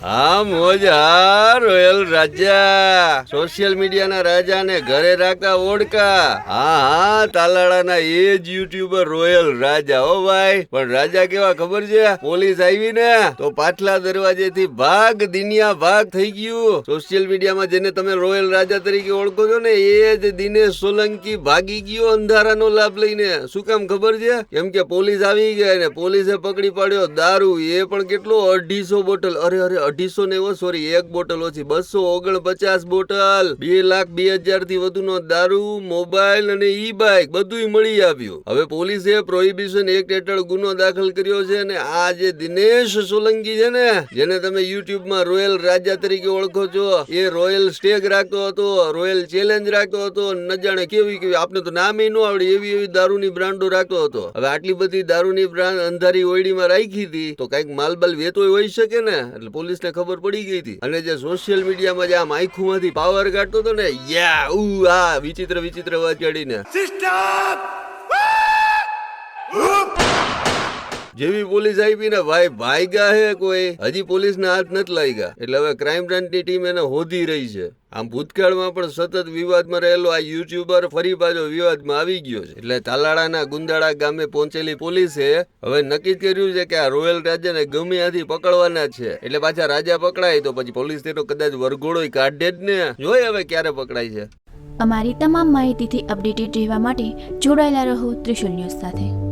હા મોજ હા રોયલ રાજા સોશિયલ મીડિયાના રાજાને ઘરે રાખતા ઓળખા. હા તાલાળાના એ જ યુટ્યુબર રોયલ રાજા. ઓ ભાઈ, પણ રાજા કેવા ખબર છે? પોલીસ આવી ને તો પાછલા દરવાજેથી ભાગ દિનિયા ભાગ થઈ ગયું. સોશિયલ મીડિયામાં જેને તમે રોયલ રાજા તરીકે ઓળખો છો ને એ જ દિનેશ સોલંકી ભાગી ગયો અંધારાનો લાભ લઈને. શું કામ ખબર છે? કેમ કે પોલીસ આવી ગઈ ને પોલીસે પકડી પાડ્યો દારૂ. એ પણ કેટલો 250 બોટલ. અરે 250 ને સોરી, એક બોટલ ઓછી, 249 બોટલ, 2,02,000 થી વધુનો દારૂ, મોબાઈલ અને ઈ બાઇક બધું મળી આવ્યું. હવે પોલીસે પ્રોહિબિશન એક્ટ હેઠળ ગુનો દાખલ કર્યો છે અને આ જે દિનેશ સોલંકી છે ને, જેને તમે યુટ્યુબમાં રોયલ રાજા તરીકે ઓળખો છો, એ રોયલ સ્ટેગ રાખતો હતો, રોયલ ચેલેન્જ રાખતો હતો, ન જાણે કેવી આપણે તો નામ ન આવડે એવી દારૂની બ્રાન્ડો રાખતો હતો. હવે આટલી બધી દારૂની બ્રાન્ડ અંધારી ઓયડીમાં રાખી હતી તો કઈક માલબાલ વેતો હોઈ શકે ને, એટલે પોલીસને ખબર પડી ગઈ હતી. અને જે સોશિયલ મીડિયામાં જે આમ આંખોમાંથી પાવર કાઢતો હતો ને, વિચિત્ર વિચિત્ર વાત કાઢીને જેવી પોલીસ આવી ને ભાઈ ભાગ્યા હે કોઈ હજી પોલીસના હાથ નથી લાગ્યા. એટલે હવે ક્રાઇમ બ્રાન્ચની ટીમ એને હોધી રહી છે. આમ ભૂતકાળમાં પણ સતત વિવાદમાં રહેલો આ યુટ્યુબર ફરી પાછો વિવાદમાં આવી ગયો છે. એટલે તાલાળાના ગુંદાળા ગામે પહોંચેલી પોલીસે હવે નક્કી કર્યું છે કે આ રોયલ રાજાને ગમે ત્યાંથી પકડવાના છે. એટલે પાછા રાજા પકડાય તો પછી પોલીસ તેનો કદાચ વરઘોડો કાઢે જ ને. જોઈ હવે ક્યારે પકડાય છે. અમારી તમામ માહિતીથી અપડેટેડ રહેવા માટે જોડાયેલા રહો ત્રિશુલ ન્યૂઝ સાથે.